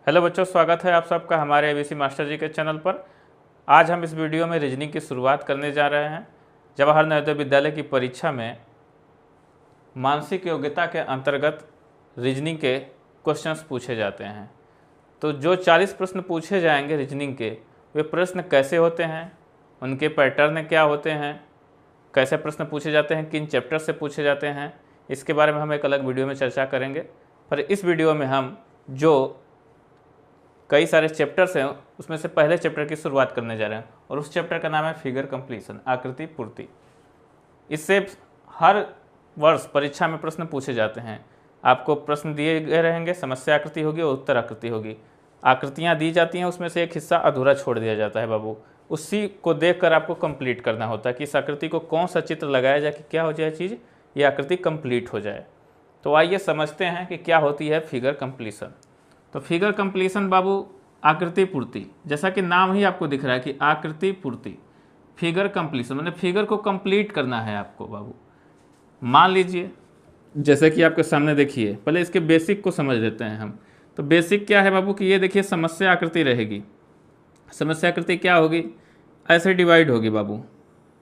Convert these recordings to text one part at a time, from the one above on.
Hello बच्चों, स्वागत है आप सबका हमारे एबीसी मास्टर जी के चैनल पर। आज हम इस वीडियो में रीजनिंग की शुरुआत करने जा रहे हैं। जवाहर नवोदय विद्यालय की परीक्षा में मानसिक योग्यता के अंतर्गत रीजनिंग के क्वेश्चंस पूछे जाते हैं। तो जो 40 प्रश्न पूछे जाएंगे रीजनिंग के, वे प्रश्न कैसे होते हैं, उनके पैटर्न क्या होते हैं, कैसे प्रश्न पूछे जाते हैं, किन चैप्टर से पूछे जाते हैं, इसके बारे में हम एक अलग वीडियो में चर्चा करेंगे। पर इस वीडियो में हम जो कई सारे चैप्टर्स हैं उसमें से पहले चैप्टर की शुरुआत करने जा रहे हैं और उस चैप्टर का नाम है फिगर कंप्लीशन, आकृति पूर्ति। इससे हर वर्ष परीक्षा में प्रश्न पूछे जाते हैं। आपको प्रश्न दिए गए रहेंगे, समस्या आकृति होगी और उत्तर आकृति होगी। आकृतियाँ दी जाती हैं, उसमें से एक हिस्सा अधूरा छोड़ दिया जाता है बाबू। उसी को देखकर आपको कंप्लीट करना होता है कि इस आकृति को कौन सा चित्र लगाया जाए कि क्या हो जाए चीज़, ये आकृति कंप्लीट हो जाए। तो आइए समझते हैं कि क्या होती है फिगर कंप्लीशन। तो फिगर कंप्लीशन बाबू आकृति पूर्ति, जैसा कि नाम ही आपको दिख रहा है कि आकृति पूर्ति, फिगर कंप्लीशन मतलब फिगर को कंप्लीट करना है आपको बाबू। मान लीजिए जैसे कि आपके सामने देखिए, पहले इसके बेसिक को समझ लेते हैं हम। तो बेसिक क्या है बाबू कि ये देखिए समस्या आकृति रहेगी। समस्या आकृति क्या होगी, ऐसे डिवाइड होगी बाबू।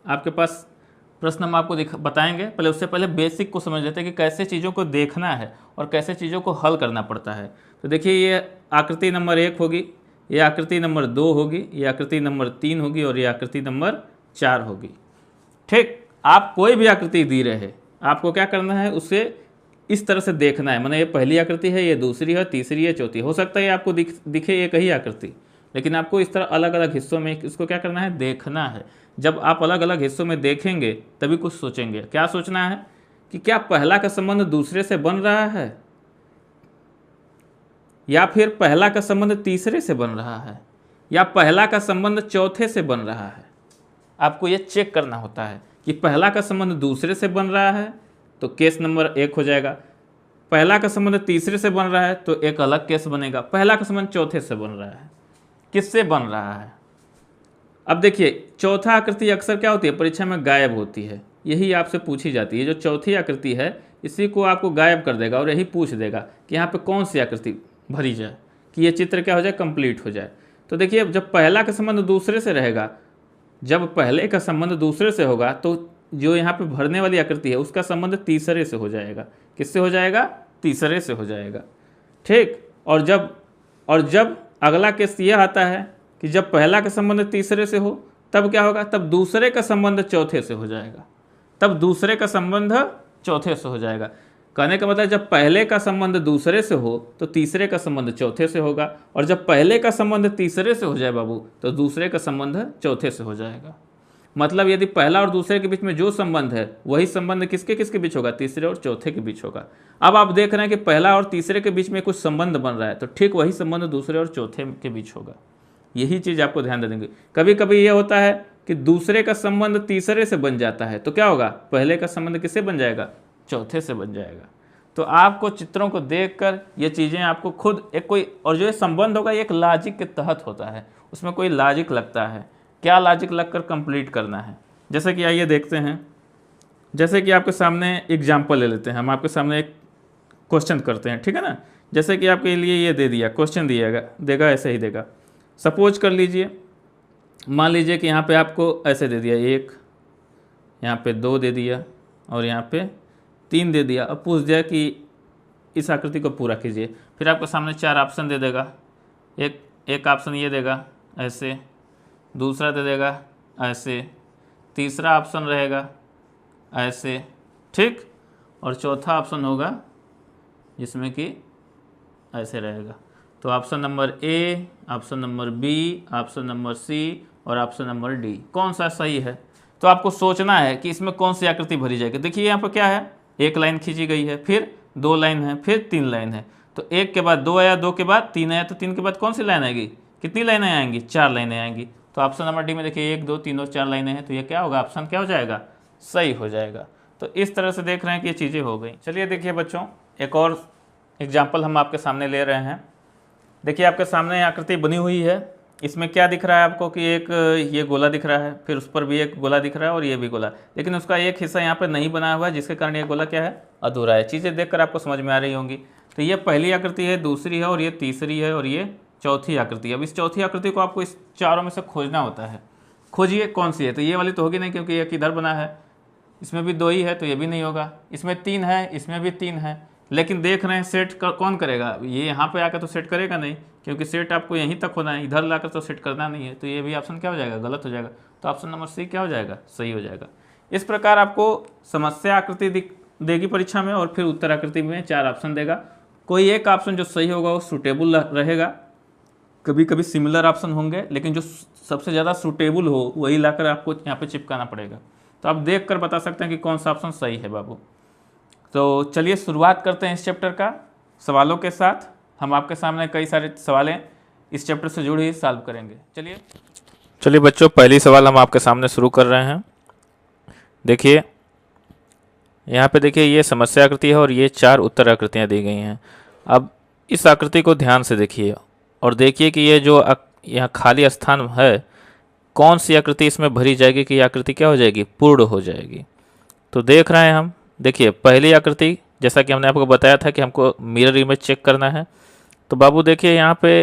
आपके पास प्रश्न हम आपको बताएंगे, पहले उससे पहले बेसिक को समझ लेते हैं कि कैसे चीज़ों को देखना है और कैसे चीज़ों को हल करना पड़ता है। तो देखिए ये आकृति नंबर 1 होगी, ये आकृति नंबर 2 होगी, ये आकृति नंबर 3 होगी और ये आकृति नंबर 4 होगी। ठीक, आप कोई भी आकृति दी रहे, आपको क्या करना है, उसे इस तरह से देखना है। माने ये पहली आकृति है, ये दूसरी है, तीसरी है, चौथी। हो सकता है आपको दिखे एक ही आकृति, लेकिन आपको इस तरह अलग अलग हिस्सों में इसको क्या करना है, देखना है। जब आप अलग अलग हिस्सों में देखेंगे तभी कुछ सोचेंगे। क्या सोचना है कि क्या पहला का संबंध दूसरे से बन रहा है या फिर पहला का संबंध तीसरे से बन रहा है या पहला का संबंध चौथे से बन रहा है। आपको ये चेक करना होता है कि पहला का संबंध दूसरे से बन रहा है तो केस नंबर 1 हो जाएगा। पहला का संबंध तीसरे से बन रहा है तो एक अलग केस बनेगा। पहला का संबंध चौथे से बन रहा है, किससे बन रहा है। अब देखिए चौथा आकृति अक्सर क्या होती है, परीक्षा में गायब होती है। यही आपसे पूछी जाती है। जो चौथी आकृति है इसी को आपको गायब कर देगा और यही पूछ देगा कि यहाँ पे कौन सी आकृति भरी जाए कि ये चित्र क्या हो जाए, कंप्लीट हो जाए। तो देखिए जब पहला का संबंध दूसरे से रहेगा, जब पहले का संबंध दूसरे से होगा तो जो यहाँ पे भरने वाली आकृति है उसका संबंध तीसरे से हो जाएगा। किससे हो जाएगा, तीसरे से हो जाएगा। ठीक, और जब अगला केस यह आता है कि जब पहला का संबंध तीसरे से हो तब क्या होगा, तब दूसरे का संबंध चौथे से हो जाएगा। तब दूसरे का संबंध चौथे से हो जाएगा। कहने का मतलब जब पहले का संबंध दूसरे से हो तो तीसरे का संबंध चौथे से होगा, और जब पहले का संबंध तीसरे से हो जाए बाबू तो दूसरे का संबंध चौथे से हो जाएगा। मतलब यदि पहला और दूसरे के बीच में जो संबंध है वही संबंध किसके किसके बीच होगा, तीसरे और चौथे के बीच होगा। अब आप देख रहे हैं कि पहला और तीसरे के बीच में कुछ संबंध बन रहा है तो ठीक वही संबंध दूसरे और चौथे के बीच होगा। यही चीज़ आपको ध्यान दे देंगे। कभी कभी ये होता है कि दूसरे का संबंध तीसरे से बन जाता है तो क्या होगा, पहले का संबंध किससे बन जाएगा, चौथे से बन जाएगा। तो आपको चित्रों को देखकर ये चीज़ें आपको खुद एक कोई, और जो ये संबंध होगा ये एक लॉजिक के तहत होता है, उसमें कोई लॉजिक लगता है। क्या लॉजिक लगकर कंप्लीट करना है, जैसे कि आइए देखते हैं। जैसे कि आपके सामने एग्जाम्पल ले लेते हैं, हम आपके सामने एक क्वेश्चन करते हैं, ठीक है ना। जैसे कि आपके लिए ये दे दिया, क्वेश्चन देगा ऐसे ही देगा। सपोज कर लीजिए, मान लीजिए कि यहाँ पे आपको ऐसे दे दिया 1, यहाँ पे 2 दे दिया और यहाँ पे 3 दे दिया। अब पूछ दिया कि इस आकृति को पूरा कीजिए। फिर आपके सामने 4 ऑप्शन दे देगा। एक ऑप्शन ये देगा ऐसे, दूसरा दे देगा ऐसे, तीसरा ऑप्शन रहेगा ऐसे, ठीक, और चौथा ऑप्शन होगा जिसमें कि ऐसे रहेगा। तो option number A, option number B, option number C और ऑप्शन नंबर डी कौन सा सही है। तो आपको सोचना है कि इसमें कौन सी आकृति भरी जाएगी। देखिए यहाँ पर क्या है, 1 लाइन खींची गई है, फिर 2 लाइन है, फिर 3 लाइन है। तो 1 के बाद 2 आया, 2 के बाद 3 आया, तो 3 के बाद कौन सी लाइन आएगी, कितनी लाइनें आएंगी, 4 लाइनें आएंगी। तो ऑप्शन नंबर डी में देखिए 1, 2, 3 और 4 लाइनें हैं, तो ये क्या होगा, ऑप्शन क्या हो जाएगा, सही हो जाएगा। तो इस तरह से देख रहे हैं कि ये चीज़ें हो गई। चलिए देखिए बच्चों, एक और एग्जाम्पल हम आपके सामने ले रहे हैं। देखिए आपके सामने आकृति बनी हुई है। इसमें क्या दिख रहा है आपको कि एक ये गोला दिख रहा है, फिर उस पर भी एक गोला दिख रहा है और ये भी गोला, लेकिन उसका एक हिस्सा यहाँ पर नहीं बना हुआ है, जिसके कारण ये गोला क्या है, अधूरा है। चीज़ें देखकर आपको समझ में आ रही होंगी। तो ये पहली आकृति है, दूसरी है और ये तीसरी है और ये चौथी आकृति है। अब इस चौथी आकृति को आपको इस चारों में से खोजना होता है। खोजिए कौन सी है, तो ये वाली तो होगी नहीं क्योंकि ये किधर बना है, इसमें भी 2 ही है तो ये भी नहीं होगा। इसमें 3 है, इसमें भी 3 है, लेकिन देख रहे हैं सेट कौन करेगा, ये यहाँ पे आकर तो सेट करेगा नहीं, क्योंकि सेट आपको यहीं तक होना है, इधर लाकर तो सेट करना नहीं है। तो ये भी ऑप्शन क्या हो जाएगा, गलत हो जाएगा। तो ऑप्शन नंबर सी क्या हो जाएगा, सही हो जाएगा। इस प्रकार आपको समस्या आकृति देगी परीक्षा में और फिर उत्तर आकृति में 4 ऑप्शन देगा। कोई एक ऑप्शन जो सही होगा वो सूटेबल रहेगा, कभी कभी सिमिलर ऑप्शन होंगे, लेकिन जो सबसे ज़्यादा सूटेबल हो वही लाकर आपको यहाँ पे चिपकाना पड़ेगा। तो आप देख कर बता सकते हैं कि कौन सा ऑप्शन सही है बाबू। तो चलिए शुरुआत करते हैं इस चैप्टर का सवालों के साथ। हम आपके सामने कई सारे सवालें इस चैप्टर से जुड़ी सॉल्व करेंगे। चलिए बच्चों, पहली सवाल हम आपके सामने शुरू कर रहे हैं। देखिए यहाँ पे देखिए, ये समस्या आकृति है और ये 4 उत्तर आकृतियाँ दी गई हैं। अब इस आकृति को ध्यान से देखिए और देखिए कि ये जो यहाँ खाली स्थान है, कौन सी आकृति इसमें भरी जाएगी कि आकृति क्या हो जाएगी, पूर्ण हो जाएगी। तो देख रहे हैं हम, देखिए पहली आकृति, जैसा कि हमने आपको बताया था कि हमको मिरर इमेज चेक करना है। तो बाबू देखिए यहाँ पे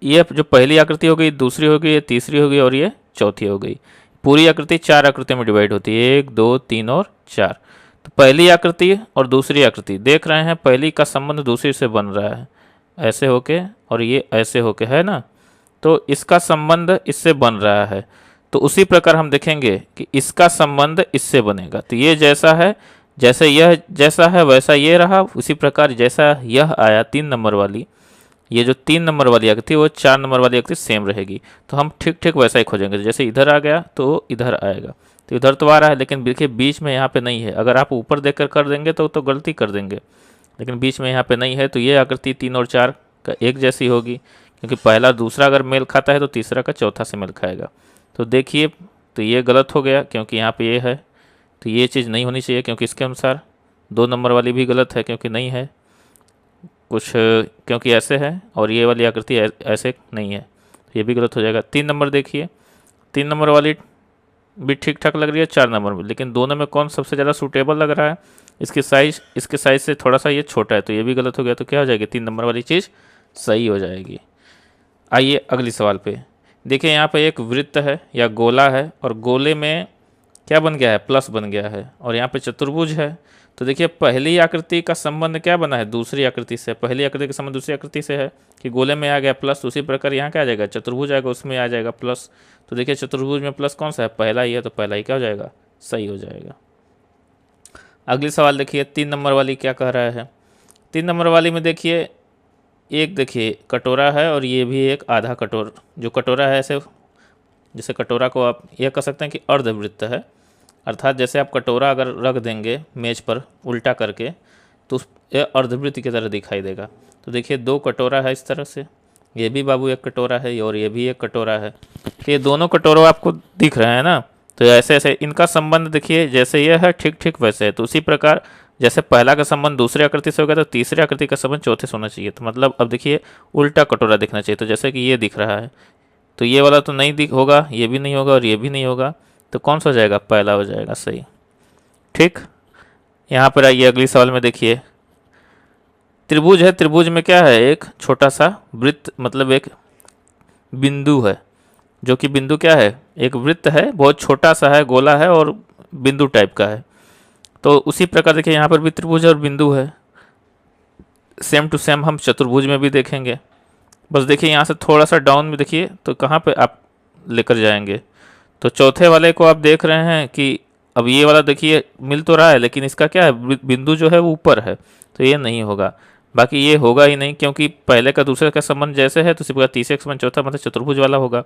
ये जो पहली आकृति हो गई, दूसरी हो गई, ये तीसरी हो गई और ये चौथी हो गई। पूरी आकृति 4 आकृतियों में डिवाइड होती है, 1 2 3 और 4। तो पहली आकृति और दूसरी आकृति देख रहे हैं, पहली का संबंध दूसरी से बन रहा है ऐसे होके, और ये ऐसे होके है ना, तो इसका संबंध इससे बन रहा है। तो उसी प्रकार हम देखेंगे कि इसका संबंध इससे बनेगा। तो ये जैसा है, जैसे यह जैसा है वैसा ये रहा, उसी प्रकार जैसा यह आया 3 नंबर वाली, ये जो 3 नंबर वाली आकृति वो 4 नंबर वाली आकृति सेम रहेगी। तो हम ठीक ठीक वैसा ही खोजेंगे, जैसे इधर आ गया तो इधर आएगा। तो इधर तो आ रहा है, लेकिन देखिए बीच में यहाँ पे नहीं है। अगर आप ऊपर देखकर कर देंगे तो गलती कर देंगे, लेकिन बीच में यहाँ पे नहीं है। तो ये आकृति 3 और 4 का एक जैसी होगी, क्योंकि पहला दूसरा अगर मेल खाता है तो तीसरा का चौथा से मेल खाएगा। तो देखिए, तो ये गलत हो गया क्योंकि यहाँ पे ये है, तो ये चीज़ नहीं होनी चाहिए, क्योंकि इसके अनुसार 2 नंबर वाली भी गलत है क्योंकि नहीं है कुछ, क्योंकि ऐसे है, और ये वाली आकृति ऐसे नहीं है, तो ये भी गलत हो जाएगा। 3 नंबर देखिए, 3 नंबर वाली भी ठीक ठाक लग रही है 4 नंबर में, लेकिन दोनों में कौन सबसे ज़्यादा सूटेबल लग रहा है, इसके साइज से थोड़ा सा ये छोटा है, तो ये भी गलत हो गया। तो क्या हो जाएगी, 3 नंबर वाली चीज़ सही हो जाएगी। आइए अगली सवाल पे। देखिए यहाँ पे एक वृत्त है या गोला है, और गोले में क्या बन गया है, प्लस बन गया है, और यहाँ पे चतुर्भुज है। तो देखिए पहली आकृति का संबंध क्या बना है, दूसरी आकृति से। पहली आकृति का संबंध दूसरी आकृति से है कि गोले में आ गया प्लस, उसी प्रकार यहाँ क्या आ जाएगा, चतुर्भुज आएगा, उसमें आ जाएगा प्लस। तो देखिए चतुर्भुज में प्लस कौन सा है, पहला ही है, तो पहला ही क्या हो जाएगा, सही हो जाएगा। अगली सवाल देखिए, 3 नंबर वाली क्या कह रहा है। 3 नंबर वाली में देखिए, एक देखिए कटोरा है और ये भी एक आधा जो कटोरा है ऐसे, जैसे कटोरा को आप ये कह सकते हैं कि अर्धवृत्त है, अर्थात जैसे आप कटोरा अगर रख देंगे मेज पर उल्टा करके तो ये अर्धवृत्त की तरह दिखाई देगा। तो देखिए 2 कटोरा है इस तरह से, ये भी बाबू एक कटोरा है और ये भी एक कटोरा है। तो ये दोनों कटोरा आपको दिख रहे हैं ना, तो ऐसे ऐसे इनका संबंध देखिए, जैसे ये है ठीक ठीक वैसे है। तो उसी प्रकार जैसे पहला का संबंध दूसरी आकृति से हो गया, तो तीसरी आकृति का संबंध चौथे से होना चाहिए। तो मतलब अब देखिए उल्टा कटोरा दिखना चाहिए। तो जैसे कि ये दिख रहा है, तो ये वाला तो नहीं होगा, ये भी नहीं होगा और ये भी नहीं होगा, तो कौन सा हो जाएगा, पहला हो जाएगा सही। ठीक, यहाँ पर आइए अगली सवाल में देखिए, त्रिभुज है, त्रिभुज में क्या है, एक छोटा सा वृत्त, मतलब एक बिंदु है, जो कि बिंदु क्या है, एक वृत्त है, बहुत छोटा सा है, गोला है और बिंदु टाइप का है। तो उसी प्रकार देखिए यहाँ पर भी त्रिभुज और बिंदु है, सेम टू सेम हम चतुर्भुज में भी देखेंगे। बस देखिए यहाँ से थोड़ा सा डाउन में देखिए, तो कहाँ पे आप लेकर जाएंगे। तो चौथे वाले को आप देख रहे हैं कि अब ये वाला देखिए मिल तो रहा है, लेकिन इसका क्या है, बिंदु जो है वो ऊपर है, तो ये नहीं होगा। बाकी ये होगा ही नहीं, क्योंकि पहले का दूसरे का संबंध जैसे है, तो इसी प्रकार तीसरे का संबंध चौथा मतलब चतुर्भुज वाला होगा।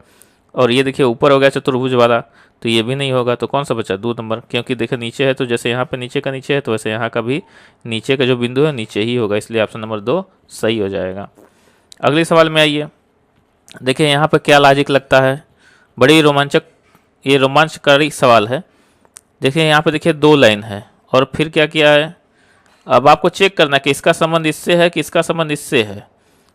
और ये देखिए ऊपर हो गया चतुर्भुज वाला, तो ये भी नहीं होगा। तो कौन सा बचा, 2 नंबर, क्योंकि देखिए नीचे है, तो जैसे यहाँ पे नीचे का नीचे है, तो वैसे यहाँ का भी नीचे का जो बिंदु है नीचे ही होगा, इसलिए ऑप्शन नंबर 2 सही हो जाएगा। अगले सवाल में आइए, देखिए यहाँ पर क्या लॉजिक लगता है, बड़ी रोमांचकारी सवाल है। देखिए यहाँ पे देखिए 2 लाइन है और फिर क्या किया है, अब आपको चेक करना है कि इसका संबंध इससे है कि इसका संबंध इससे है।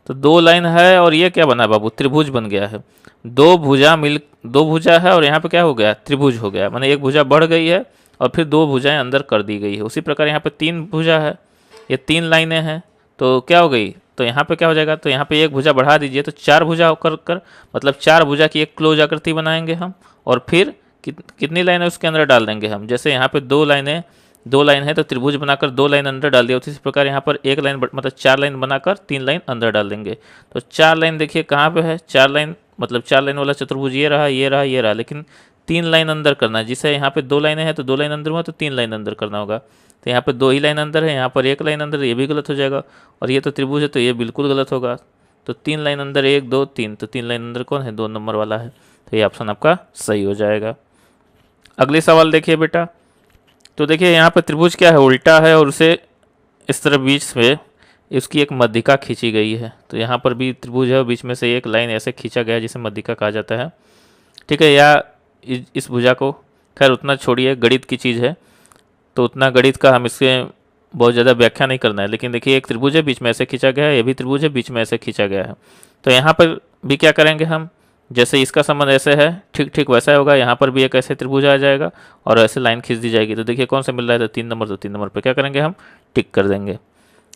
तो 2 लाइन है और ये क्या बना है बाबू, त्रिभुज बन गया है। 2 भुजा है और यहाँ पे क्या हो गया, त्रिभुज हो गया, माने एक भुजा बढ़ गई है और फिर 2 भुजाएं अंदर कर दी गई है। उसी प्रकार यहाँ पे 3 भुजा है, ये 3 लाइनें हैं, तो क्या हो गई, तो यहाँ पे क्या हो जाएगा, तो यहाँ पे एक भुजा बढ़ा दीजिए तो 4 भुजा कर मतलब 4 भुजा की एक क्लोज आकृति बनाएंगे हम, और फिर कितनी लाइनें उसके अंदर डाल देंगे हम। जैसे यहाँ पे 2 लाइन है तो त्रिभुज बनाकर 2 लाइन अंदर डाल दिया, उसी प्रकार यहाँ पर एक लाइन मतलब 4 लाइन बनाकर 3 लाइन अंदर डाल देंगे। तो 4 लाइन देखिए कहाँ पे है, 4 लाइन मतलब 4 लाइन वाला चतुर्भुज ये रहा, ये रहा, ये रहा, लेकिन 3 लाइन अंदर करना है। जिसे यहाँ पे 2 लाइनें हैं तो 2 लाइन अंदर हुआ तो 3 लाइन अंदर करना होगा। तो यहाँ पे 2 ही लाइन अंदर है, यहाँ पर 1 लाइन अंदर, ये भी गलत हो जाएगा। और ये तो त्रिभुज है तो ये बिल्कुल गलत होगा। तो 3 लाइन अंदर 1 2 3, तो 3 लाइन अंदर कौन है, 2 नंबर वाला है। तो ये ऑप्शन आपका सही हो जाएगा। अगले सवाल देखिए बेटा, तो देखिए यहाँ पर त्रिभुज क्या है, उल्टा है और उसे इस तरह बीच में उसकी एक मध्यिका खींची गई है। तो यहाँ पर भी त्रिभुज है और बीच में से एक लाइन ऐसे खींचा गया है जिसे मध्यिका कहा जाता है, ठीक है। या इस भुजा को, खैर उतना छोड़िए, गणित की चीज़ है तो उतना गणित का हम इसके बहुत ज़्यादा व्याख्या नहीं करना है। लेकिन देखिए एक त्रिभुज है बीच में ऐसे खींचा गया है, ये भी त्रिभुज है बीच में ऐसे खींचा गया है। तो यहाँ पर भी क्या करेंगे हम, जैसे इसका संबंध ऐसे है ठीक ठीक वैसा होगा, यहाँ पर भी एक ऐसे त्रिभुज आ जाएगा और ऐसे लाइन खींच दी जाएगी। तो देखिए कौन सा मिल रहा है, तो 3 नंबर, तो 3 नंबर पे क्या करेंगे हम, टिक कर देंगे।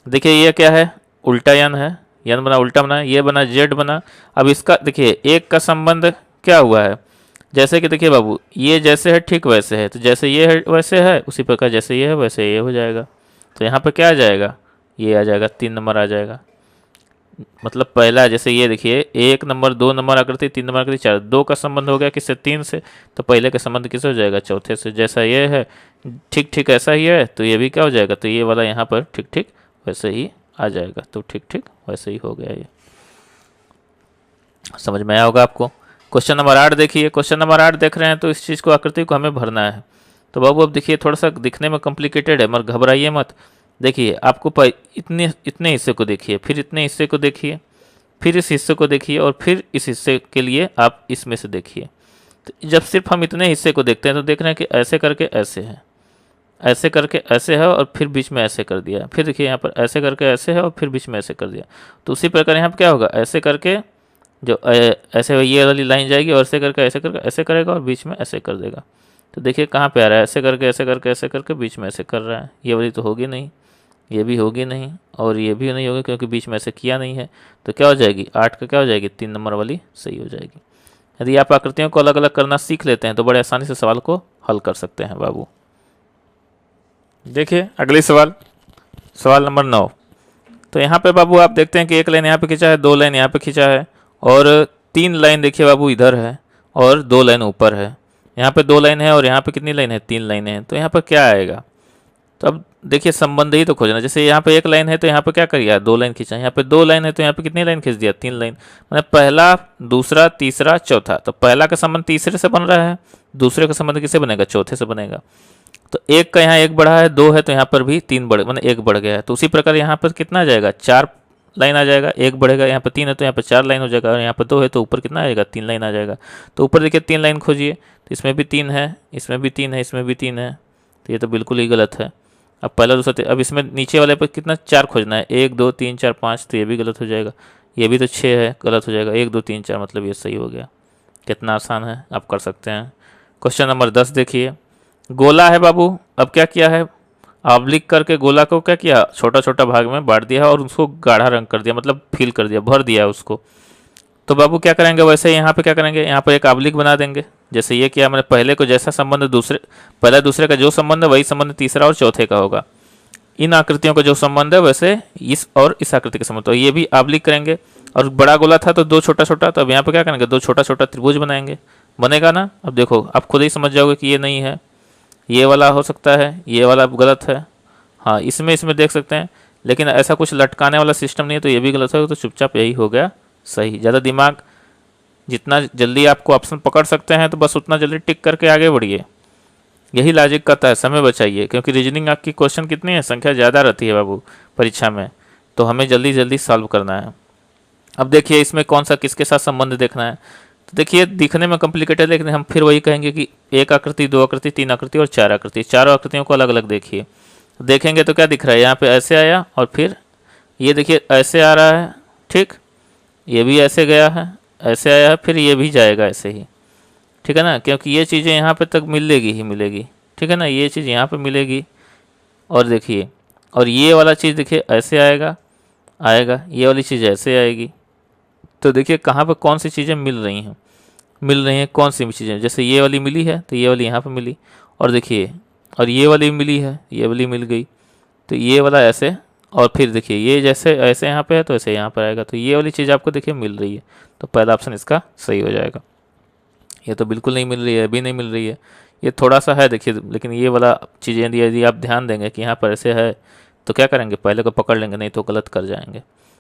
देखिए ये क्या है, उल्टा यन है, यन बना उल्टा बना, ये बना जेड बना। अब इसका देखिए एक का संबंध क्या हुआ है, जैसे कि देखिए बाबू ये जैसे है ठीक वैसे है, तो जैसे ये है वैसे है, उसी प्रकार जैसे ये है वैसे ये हो जाएगा। तो यहाँ पर क्या आ जाएगा, ये आ जाएगा, 3 नंबर आ जाएगा। मतलब पहला जैसे ये देखिए 1 नंबर 2 नंबर आकृति 3 नंबर आकृति 4, 2 का संबंध हो गया किससे, 3 से, तो पहले का संबंध किससे हो जाएगा, चौथे से। जैसा ये है ठीक ठीक ऐसा ही है तो ये भी क्या हो जाएगा, तो ये वाला यहाँ पर ठीक ठीक वैसे ही आ जाएगा। तो ठीक ठीक वैसे ही हो गया, ये समझ में आया होगा आपको। क्वेश्चन नंबर 8 देखिए, क्वेश्चन नंबर 8 देख रहे हैं तो इस चीज़ को आकृति को हमें भरना है। तो बाबू अब देखिए थोड़ा सा दिखने में कॉम्प्लिकेटेड है मगर घबराइए मत। देखिए आपको इतने हिस्से को देखिए, फिर इतने हिस्से को देखिए, फिर इस हिस्से को देखिए और फिर इस हिस्से के लिए आप इसमें से देखिए। तो जब सिर्फ हम इतने हिस्से को देखते हैं तो देख रहे हैं कि ऐसे करके ऐसे है, ऐसे करके ऐसे है और फिर बीच में ऐसे कर दिया, फिर देखिए यहाँ पर ऐसे करके ऐसे है और फिर बीच में ऐसे कर दिया। तो उसी प्रकार यहाँ पर क्या होगा, ऐसे करके जो ऐसे ये वाली लाइन जाएगी और ऐसे करके ऐसे करेगा और बीच में ऐसे कर देगा। तो देखिए कहाँ पे आ रहा है, ऐसे करके ऐसे करके बीच में ऐसे कर रहा है। ये वाली तो होगी नहीं, ये भी होगी नहीं और ये भी नहीं होगी क्योंकि बीच में ऐसे किया नहीं है। तो क्या हो जाएगी, 8 का क्या हो जाएगी, 3 नंबर वाली सही हो जाएगी। यदि आप आकृतियों को अलग अलग करना सीख लेते हैं तो बड़े आसानी से सवाल को हल कर सकते हैं बाबू। देखिए अगली सवाल, सवाल नंबर 9। तो यहाँ पे बाबू आप देखते हैं कि एक लाइन यहाँ पे खींचा है, 2 लाइन यहाँ पे खींचा है और 3 लाइन देखिए बाबू इधर है और 2 लाइन ऊपर है। यहाँ पे 2 लाइन है और यहाँ पे कितनी लाइन है, 3 लाइनें हैं। तो यहाँ पर क्या आएगा, तो अब देखिए संबंध ही तो खोजना। जैसे यहाँ पे 1 लाइन है तो यहाँ पे क्या करिए, 2 लाइन खींचा। यहाँ पे 2 लाइन है तो यहाँ पे कितनी लाइन खींच दिया, 3 लाइन। मतलब पहला दूसरा तीसरा चौथा, तो पहला का संबंध तीसरे से बन रहा है, दूसरे का संबंध किससे बनेगा, चौथे से बनेगा। तो 1 का यहाँ 1 बढ़ा है, 2 है तो यहाँ पर भी 3 बढ़, मतलब 1 बढ़ गया है। तो उसी प्रकार यहाँ पर कितना आ जाएगा, 4 लाइन आ जाएगा, 1 बढ़ेगा, यहाँ पर 3 है तो यहाँ पर 4 लाइन हो जाएगा और यहाँ पर 2 है तो ऊपर कितना आएगा, 3 लाइन आ जाएगा। तो ऊपर देखिए 3 लाइन खोजिए, तो इसमें भी 3 है, इसमें भी 3 है, इसमें भी 3 है, तो ये तो बिल्कुल ही गलत है। अब पहला दूसरा, अब इसमें नीचे वाले पर कितना 4 खोजना है, 1 2 3 4 5, तो ये भी गलत हो जाएगा। ये भी तो 6 है, गलत हो जाएगा। 1 2 3 4 मतलब ये सही हो गया। कितना आसान है, आप कर सकते हैं। क्वेश्चन नंबर 10 देखिए, गोला है बाबू। अब क्या किया है, ऑब्लिक करके गोला को क्या किया, छोटा छोटा भाग में बांट दिया और उसको गाढ़ा रंग कर दिया, मतलब फिल कर दिया, भर दिया उसको। तो बाबू क्या करेंगे, वैसे यहाँ पे क्या करेंगे, यहाँ पर एक ऑब्लिक बना देंगे। जैसे ये किया मैंने, पहले को जैसा संबंध दूसरे, पहला दूसरे का जो संबंध है वही संबंध तीसरा और चौथे का होगा। इन आकृतियों का जो संबंध है वैसे इस और इस आकृति के संबंध, तो ये भी ऑब्लिक करेंगे। और बड़ा गोला था तो 2 छोटा छोटा, तो अब यहाँ पे क्या करेंगे, 2 छोटा छोटा त्रिभुज बनाएंगे, बनेगा ना। अब देखो आप खुद ही समझ जाओगे कि ये नहीं है, ये वाला हो सकता है, ये वाला गलत है। हाँ इसमें देख सकते हैं, लेकिन ऐसा कुछ लटकाने वाला सिस्टम नहीं है तो ये भी गलत है। तो चुपचाप यही हो गया सही। ज़्यादा दिमाग, जितना जल्दी आपको ऑप्शन पकड़ सकते हैं तो बस उतना जल्दी टिक करके आगे बढ़िए। यही लॉजिक कहता है, समय बचाइए, क्योंकि रीजनिंग आपकी क्वेश्चन कितनी है, संख्या ज़्यादा रहती है बाबू परीक्षा में, तो हमें जल्दी जल्दी सॉल्व करना है। अब देखिए इसमें कौन सा किसके साथ संबंध देखना है। तो देखिए दिखने में कॉम्प्लिकेटेड, लेकिन हम फिर वही कहेंगे कि 1 आकृति 2 आकृति 3 आकृति और 4 आकृति, चारों आकृतियों को अलग अलग देखिए। देखेंगे तो क्या दिख रहा है, यहाँ पे ऐसे आया और फिर ये देखिए ऐसे आ रहा है, ठीक, ये भी ऐसे गया है, ऐसे आया है, फिर ये भी जाएगा ऐसे ही, ठीक है ना, क्योंकि ये चीज़ें यहाँ पे तक मिलेगी ही मिलेगी, ठीक है ना, ये चीज़ यहाँ पे मिलेगी। और देखिए, और ये वाला चीज़ देखिए ऐसे आएगा आएगा, ये वाली चीज़ ऐसे आएगी। तो देखिए कहाँ पर कौन सी चीज़ें मिल रही हैं कौन सी चीज़ें, जैसे ये वाली मिली है तो ये वाली यहाँ पर मिली, और देखिए और ये वाली मिली है, ये वाली मिल गई, तो ये वाला ऐसे, और फिर देखिए ये जैसे ऐसे यहाँ पे है तो ऐसे यहाँ पर आएगा, तो ये वाली चीज़ आपको देखिए मिल रही है, तो पहला ऑप्शन इसका सही हो जाएगा। ये तो बिल्कुल नहीं मिल रही है, अभी नहीं मिल रही है, ये थोड़ा सा है देखिए, लेकिन ये वाला चीज़ें यदि आप ध्यान देंगे कि यहाँ पर ऐसे है तो क्या करेंगे, पहले को पकड़ लेंगे, नहीं तो गलत कर जाएंगे।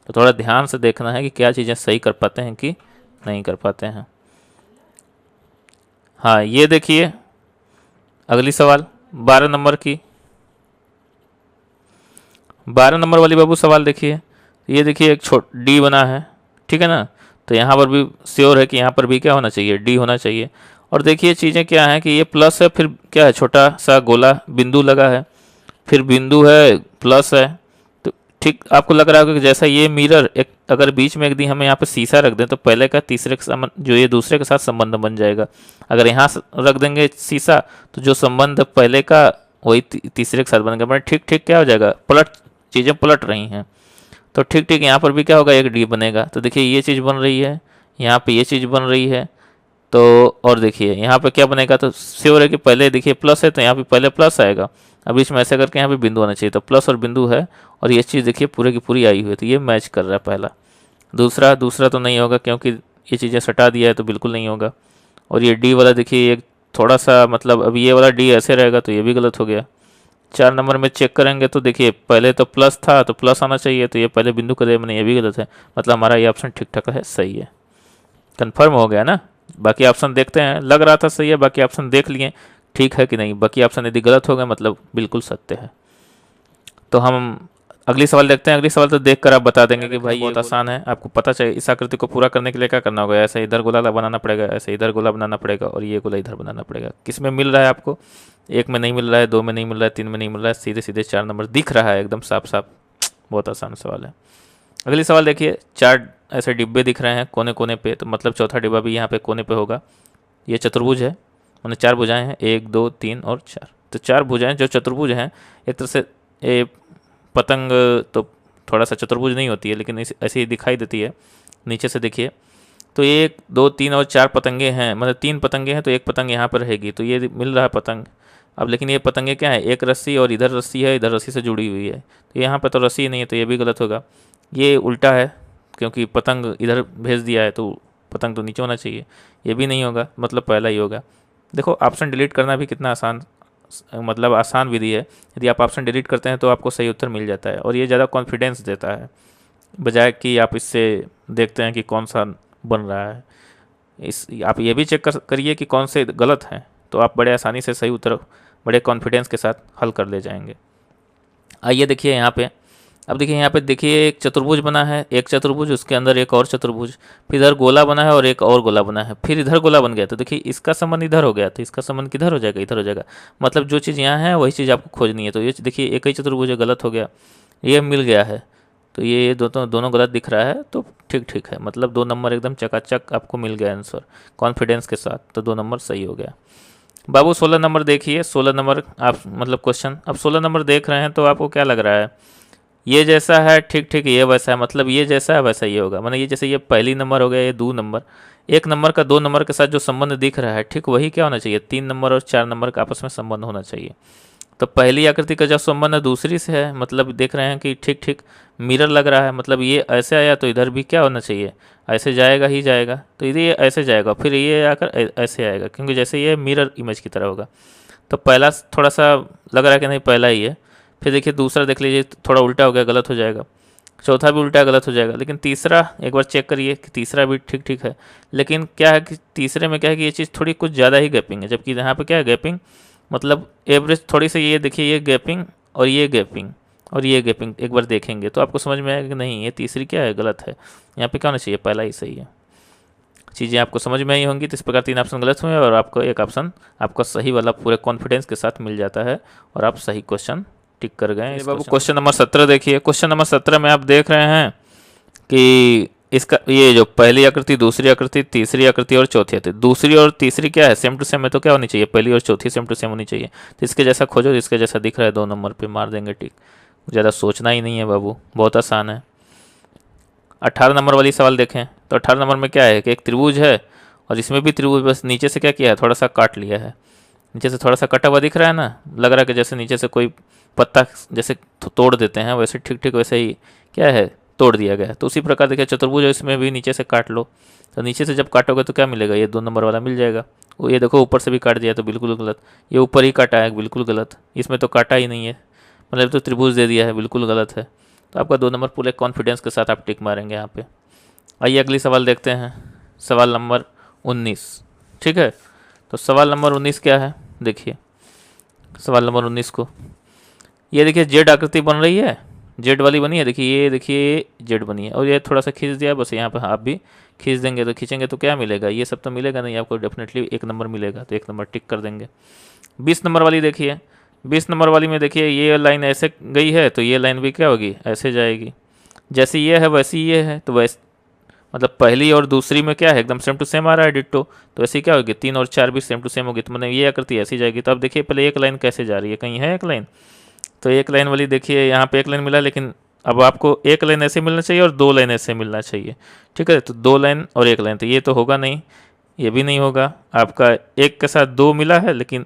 तो थोड़ा ध्यान से देखना है कि क्या चीज़ें सही कर पाते हैं कि नहीं कर पाते हैं। हाँ ये देखिए अगली सवाल 12 नंबर की, 12 नंबर वाली बाबू सवाल देखिए, ये देखिए एक डी बना है, ठीक है ना, तो यहाँ पर भी श्योर है कि यहाँ पर भी क्या होना चाहिए, डी होना चाहिए। और देखिए चीज़ें क्या हैं कि ये प्लस है, फिर क्या है छोटा सा गोला बिंदु लगा है, फिर बिंदु है प्लस है, तो ठीक आपको लग रहा होगा कि जैसा ये मिरर एक अगर बीच में एक दिन हमें यहाँ पे शीशा रख दें तो पहले का तीसरे के संबंध जो ये दूसरे के साथ संबंध बन जाएगा। अगर यहाँ रख देंगे शीशा तो जो संबंध पहले का वही तीसरे के साथ बनेगा, मतलब ठीक ठीक क्या हो जाएगा, चीज़ें पलट रही हैं। तो ठीक ठीक यहाँ पर भी क्या होगा, एक डी बनेगा। तो देखिए ये चीज़ बन रही है, यहाँ पे ये चीज़ बन रही है, तो और देखिए यहाँ पे क्या बनेगा, तो श्योर है कि पहले देखिए प्लस है तो यहाँ पे पहले प्लस आएगा, अब इसमें ऐसे करके यहाँ पे बिंदु आना चाहिए, तो प्लस और बिंदु है, और ये चीज़ देखिए पूरे की पूरी आई हुई है, तो ये मैच कर रहा है पहला। दूसरा तो नहीं होगा क्योंकि ये चीज़ें सटा दिया है तो बिल्कुल नहीं होगा। और ये डी वाला देखिए ये थोड़ा सा मतलब अब ये वाला डी ऐसे रहेगा तो ये भी गलत हो गया। 4 नंबर में चेक करेंगे तो देखिए पहले तो प्लस था तो प्लस आना चाहिए, तो ये पहले बिंदु कर दिया मैंने, ये भी गलत है, मतलब हमारा ये ऑप्शन ठीक ठाक है, सही है, कन्फर्म हो गया ना। बाकी ऑप्शन देखते हैं, लग रहा था सही है, बाकी ऑप्शन देख लिए ठीक है कि नहीं, बाकी ऑप्शन यदि गलत हो गए मतलब बिल्कुल सत्य है। तो हम अगली सवाल देखते हैं। अगली सवाल तो देख कर आप बता देंगे कि भाई बहुत आसान है, आपको पता चाहिए इस आकृति को पूरा करने के लिए क्या करना होगा, ऐसे इधर गोला बनाना पड़ेगा, ऐसे इधर गोला बनाना पड़ेगा, और ये गोला इधर बनाना पड़ेगा। किस में मिल रहा है आपको, एक में नहीं मिल रहा है, 2 में नहीं मिल रहा है, 3 में नहीं मिल रहा है, सीधे सीधे 4 नंबर दिख रहा है एकदम साफ साफ, बहुत आसान सवाल है। अगली सवाल देखिए, 4 ऐसे डिब्बे दिख रहे हैं कोने कोने पे, तो मतलब चौथा डिब्बा भी यहाँ पे कोने पे होगा। ये चतुर्भुज है, मैंने 4 भुजाएं हैं, 1 2 3 और 4, तो 4 भुजाएं जो चतुर्भुज हैं, एक तरह से ये पतंग तो थोड़ा सा चतुर्भुज नहीं होती है लेकिन ऐसे ही दिखाई देती है नीचे से देखिए, तो 1 2 3 और 4 पतंगे हैं, मतलब 3 पतंगे हैं, तो एक पतंग यहाँ पर रहेगी, तो ये मिल रहा है पतंग। अब लेकिन ये पतंगे क्या है, एक रस्सी और इधर रस्सी है, इधर रस्सी से जुड़ी हुई है, तो यहाँ पर तो रस्सी नहीं है, तो ये भी गलत होगा। ये उल्टा है क्योंकि पतंग इधर भेज दिया है तो पतंग तो नीचे होना चाहिए, ये भी नहीं होगा, मतलब पहला ही होगा। देखो ऑप्शन डिलीट करना भी कितना आसान, मतलब आसान विधि है। यदि आप ऑप्शन डिलीट करते हैं तो आपको सही उत्तर मिल जाता है, और ये ज़्यादा कॉन्फिडेंस देता है बजाय कि आप इससे देखते हैं कि कौन सा बन रहा है। आप ये भी चेक करिए कि कौन से गलत हैं, तो आप बड़े आसानी से सही उत्तर बड़े कॉन्फिडेंस के साथ हल कर ले जाएंगे। आइए देखिए यहाँ पे, अब देखिए यहाँ पे देखिए एक चतुर्भुज बना है, एक चतुर्भुज उसके अंदर एक और चतुर्भुज, फिर इधर गोला बना है और एक और गोला बना है, फिर इधर गोला बन गया, तो देखिए इसका संबंध इधर हो गया, तो इसका संबंध किधर हो जाएगा, इधर हो जाएगा, मतलब जो चीज़ यहाँ है वही चीज़ आपको खोजनी है। तो ये देखिए एक ही चतुर्भुज गलत हो गया, ये मिल गया है, तो ये दोनों गलत दिख रहा है, तो ठीक ठीक है, मतलब 2 नंबर एकदम चकाचक आपको मिल गया आंसर कॉन्फिडेंस के साथ, तो 2 नंबर सही हो गया। बाबू 16 नंबर देखिए, 16 नंबर आप मतलब क्वेश्चन, अब 16 नंबर देख रहे हैं तो आपको क्या लग रहा है, ये जैसा है ठीक ठीक ये वैसा है, मतलब ये जैसा है वैसा ये होगा, मतलब ये जैसे ये पहली नंबर हो गया, ये 2 नंबर, 1 नंबर का 2 नंबर के साथ जो संबंध दिख रहा है ठीक वही क्या होना चाहिए, 3 नंबर और 4 नंबर का आपस में संबंध होना चाहिए। तो पहली आकृति का जो संबंध दूसरी से है, मतलब देख रहे हैं कि ठीक ठीक मिरर लग रहा है, मतलब ये ऐसे आया तो इधर भी क्या होना चाहिए, ऐसे जाएगा ही जाएगा, तो इधर ये ऐसे जाएगा, फिर ये आकर ऐसे आएगा, क्योंकि जैसे ये मिरर इमेज की तरह होगा। तो पहला थोड़ा सा लग रहा है कि नहीं पहला ही है, फिर देखिए दूसरा देख लीजिए थोड़ा उल्टा हो गया, गलत हो जाएगा, चौथा भी उल्टा गलत हो जाएगा, लेकिन तीसरा एक बार चेक करिए कि तीसरा भी ठीक ठीक है, लेकिन क्या है कि तीसरे में क्या है कि ये चीज़ थोड़ी कुछ ज़्यादा ही गैपिंग है, जबकि यहाँ पे क्या है गैपिंग, मतलब एवरेज थोड़ी सी, ये देखिए ये गैपिंग और ये गैपिंग और ये गैपिंग एक बार देखेंगे तो आपको समझ में आएगा कि नहीं ये तीसरी क्या है, गलत है, यहाँ पे क्या होना चाहिए, पहला ही सही है। चीज़ें आपको समझ में आई होंगी, तो इस प्रकार 3 ऑप्शन गलत हुए और आपको एक ऑप्शन आपका सही वाला पूरे कॉन्फिडेंस के साथ मिल जाता है और आप सही क्वेश्चन टिक कर गए। बाबू क्वेश्चन नंबर 17 देखिए, क्वेश्चन नंबर 17 में आप देख रहे हैं कि इसका ये जो पहली आकृति, दूसरी आकृति, तीसरी आकृति और चौथी आकृति, दूसरी और तीसरी क्या है सेम टू सेम है, तो क्या होनी चाहिए, पहली और चौथी सेम टू सेम होनी चाहिए, तो इसके जैसा खोजो, इसके जैसा दिख रहा है 2 नंबर पे मार देंगे टिक, ज़्यादा सोचना ही नहीं है बाबू, बहुत आसान है। 18 नंबर वाली सवाल देखें तो 18 नंबर में क्या है कि एक त्रिभुज है और इसमें भी त्रिभुज, बस नीचे से क्या किया है, थोड़ा सा काट लिया है। नीचे से थोड़ा सा कटा हुआ दिख रहा है ना, लग रहा है कि जैसे नीचे से कोई पत्ता जैसे तोड़ देते हैं वैसे ठीक ठीक वैसे ही क्या है, तोड़ दिया गया है। तो उसी प्रकार देखिए चतुर्भुज है, इसमें भी नीचे से काट लो। तो नीचे से जब काटोगे तो क्या मिलेगा, ये 2 नंबर वाला मिल जाएगा। वो ये देखो ऊपर से भी काट दिया तो बिल्कुल गलत, ये ऊपर ही काटा है बिल्कुल गलत, इसमें तो काटा ही नहीं है, मतलब तो त्रिभुज दे दिया है, बिल्कुल गलत है। तो आपका 2 नंबर पूरे कॉन्फिडेंस के साथ आप टिक मारेंगे यहाँ पे। आइए अगली सवाल देखते हैं, सवाल नंबर 19। ठीक है, तो सवाल नंबर 19 क्या है, देखिए सवाल नंबर 19 को, ये देखिए जेड आकृति बन रही है, जेड वाली बनी है, देखिए ये देखिए जेड बनी है और ये थोड़ा सा खींच दिया, बस यहाँ पर आप भी खींच देंगे तो खींचेंगे तो क्या मिलेगा, ये सब तो मिलेगा नहीं आपको, डेफिनेटली 1 नंबर मिलेगा, तो 1 नंबर टिक कर देंगे। 20 नंबर वाली देखिए, 20 नंबर वाली में देखिए ये लाइन ऐसे गई है तो ये लाइन भी क्या होगी, ऐसे जाएगी, जैसी ये है वैसी ये है, तो वैसे मतलब पहली और दूसरी में क्या है, एकदम सेम टू सेम आ रहा है डिट्टो, तो ऐसी क्या होगी, 3 और 4 भी सेम टू सेम होगी, तो मतलब ये आकृति ऐसी जाएगी। तो अब देखिए पहले एक लाइन कैसे जा रही है, कहीं है एक लाइन, तो एक लाइन वाली देखिए यहाँ पे एक लाइन मिला, लेकिन अब आपको एक लाइन ऐसे मिलना चाहिए और 2 लाइन ऐसे मिलना चाहिए। ठीक है, तो 2 लाइन और 1 लाइन, तो ये तो होगा नहीं, ये भी नहीं होगा, आपका एक के साथ 2 मिला है लेकिन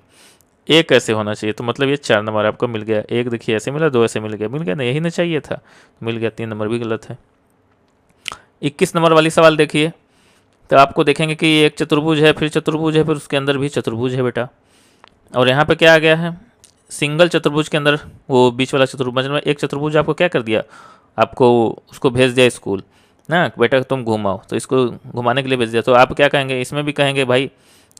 एक ऐसे होना चाहिए, तो मतलब ये 4 नंबर आपको मिल गया। एक देखिए ऐसे मिला, 2 ऐसे मिल गया ना, यही ना चाहिए था, मिल गया, 3 नंबर भी गलत है। 21 नंबर वाली सवाल देखिए, तो आपको देखेंगे कि एक चतुर्भुज है, फिर चतुर्भुज है, फिर उसके अंदर भी चतुर्भुज है बेटा, और यहाँ पे क्या आ गया है, सिंगल चतुर्भुज के अंदर वो बीच वाला चतुर्भुज में एक चतुर्भुज आपको क्या कर दिया, आपको उसको भेज दिया स्कूल ना, बेटा तुम घुमाओ, तो इसको घुमाने के लिए भेज दिया, तो आप क्या कहेंगे, इसमें भी कहेंगे भाई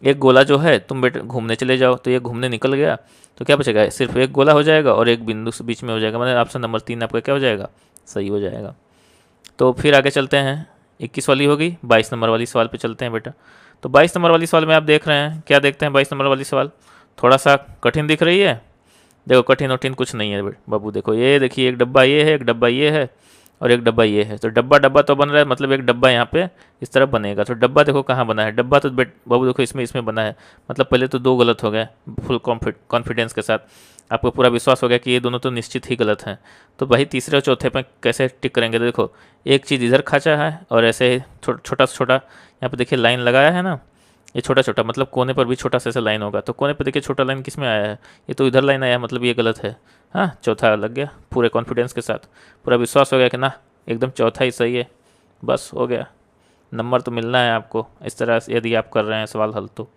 एक गोला जो है तुम बेटा घूमने चले जाओ, तो ये घूमने निकल गया तो क्या बचेगा, सिर्फ एक गोला हो जाएगा और एक बिंदु से बीच में हो जाएगा, मतलब ऑप्शन नंबर 3 आपका क्या हो जाएगा, सही हो जाएगा। तो फिर आगे चलते हैं, 21 वाली होगी, 22 नंबर वाली सवाल पे चलते हैं बेटा। तो 22 नंबर वाली सवाल में आप देख रहे हैं, क्या देखते हैं 22 नंबर वाली सवाल, थोड़ा सा कठिन दिख रही है, देखो कठिन वठिन कुछ नहीं है बाबू, देखो ये देखिए एक डब्बा ये है, एक डब्बा ये है और एक डब्बा ये है, तो डब्बा डब्बा तो बन रहा है, मतलब एक डब्बा यहाँ पे इस तरह बनेगा, तो डब्बा देखो कहाँ बना है, डब्बा तो बाबू देखो इसमें बना है, मतलब पहले तो 2 गलत हो गए, फुल कॉन्फिडेंस के साथ आपको पूरा विश्वास हो गया कि ये दोनों तो निश्चित ही गलत हैं। तो भाई तीसरे और चौथे पे कैसे टिक करेंगे, तो देखो एक चीज़ इधर खाचा है और ऐसे छोटा से छोटा यहाँ पे देखिए लाइन लगाया है ना, ये छोटा छोटा मतलब कोने पर भी छोटा सा ऐसा लाइन होगा, तो कोने पर देखिए छोटा लाइन किस में आया है, ये तो इधर लाइन आया है, मतलब ये गलत है। हाँ, चौथा लग गया, पूरे कॉन्फिडेंस के साथ पूरा विश्वास हो गया कि ना एकदम चौथा ही सही है, बस हो गया, नंबर तो मिलना है आपको इस तरह से यदि आप कर रहे हैं सवाल हल। तो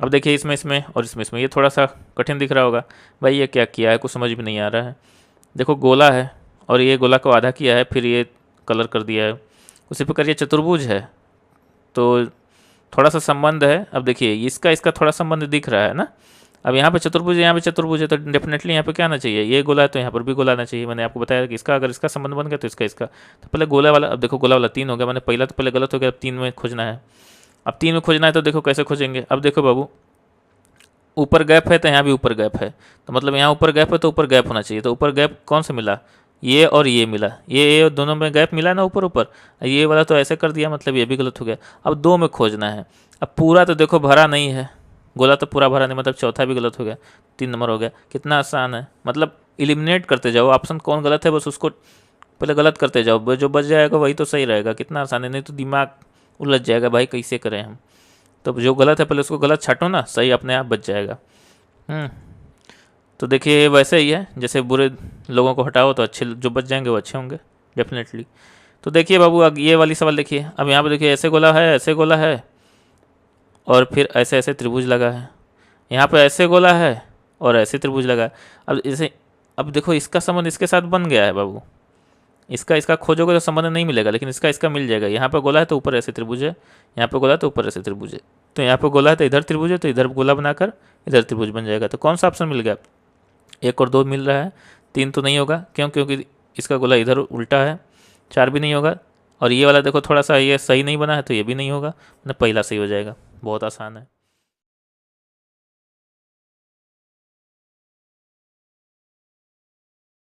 अब देखिए इसमें और इसमें ये थोड़ा सा कठिन दिख रहा होगा, भाई ये क्या किया है, कुछ समझ भी नहीं आ रहा है। देखो गोला है और ये गोला को आधा किया है, फिर ये कलर कर दिया है, उसी प्रकार ये चतुर्भुज है, तो थोड़ा सा संबंध है। अब देखिए इसका थोड़ा संबंध दिख रहा है ना, अब यहाँ पे चतुर्भुज है, यहाँ पे चतुर्भुज है, तो डेफिनेटली यहाँ पे क्या आना चाहिए, ये गोला है तो यहाँ पर भी गोला आना चाहिए। मैंने आपको बताया कि इसका अगर इसका संबंध बन गया तो इसका तो पहले गोला वाला, अब देखो गोला वाला 3 हो गया, मैंने पहला तो पहले गलत हो गया, अब 3 में खोजना है। अब 3 में खोजना है तो देखो कैसे खोजेंगे, अब देखो बाबू ऊपर गैप है तो यहाँ भी ऊपर गैप है, तो मतलब यहाँ ऊपर गैप है तो ऊपर गैप होना चाहिए, तो ऊपर गैप कौन सा मिला, ये और ये मिला, ये दोनों में गैप मिला ना ऊपर ऊपर, ये वाला तो ऐसे कर दिया, मतलब ये भी गलत हो गया। अब 2 में खोजना है, अब पूरा तो देखो भरा नहीं है, गोला तो पूरा भरा नहीं, मतलब चौथा भी गलत हो गया, 3 नंबर हो गया। कितना आसान है, मतलब इलिमिनेट करते जाओ, ऑप्शन कौन गलत है बस उसको पहले गलत करते जाओ, जो बच जाएगा वही तो सही रहेगा। कितना आसान है, नहीं तो दिमाग उलझ जाएगा भाई कैसे करें हम, तो जो गलत है पहले उसको गलत छाटो ना, सही अपने आप बच जाएगा। तो देखिए वैसे ही है, जैसे बुरे लोगों को हटाओ तो अच्छे जो बच जाएंगे वो अच्छे होंगे डेफिनेटली। तो देखिए बाबू अब ये वाली सवाल देखिए, अब यहाँ पे देखिए ऐसे गोला है, ऐसे गोला है और फिर ऐसे ऐसे त्रिभुज लगा है, यहाँ पे ऐसे गोला है और ऐसे त्रिभुज लगा है। अब इसे अब देखो इसका संबंध इसके साथ बन गया है बाबू, इसका खोजोगे तो संबंध नहीं मिलेगा, लेकिन इसका मिल जाएगा। यहाँ पर गोला है तो ऊपर ऐसे त्रिभुज है, यहाँ पर गोला है तो ऊपर ऐसे त्रिभुज है, तो यहाँ पर गोला है तो इधर त्रिभुज है, तो इधर गोला बनाकर इधर त्रिभुज बन जाएगा। तो कौन सा ऑप्शन मिल गया, 1 और 2 मिल रहा है, 3 तो नहीं होगा, क्योंकि इसका गोला इधर उल्टा है, 4 भी नहीं होगा, और ये वाला देखो थोड़ा सा ये सही नहीं बना है तो ये भी नहीं होगा, मतलब पहला सही हो जाएगा। बहुत आसान है।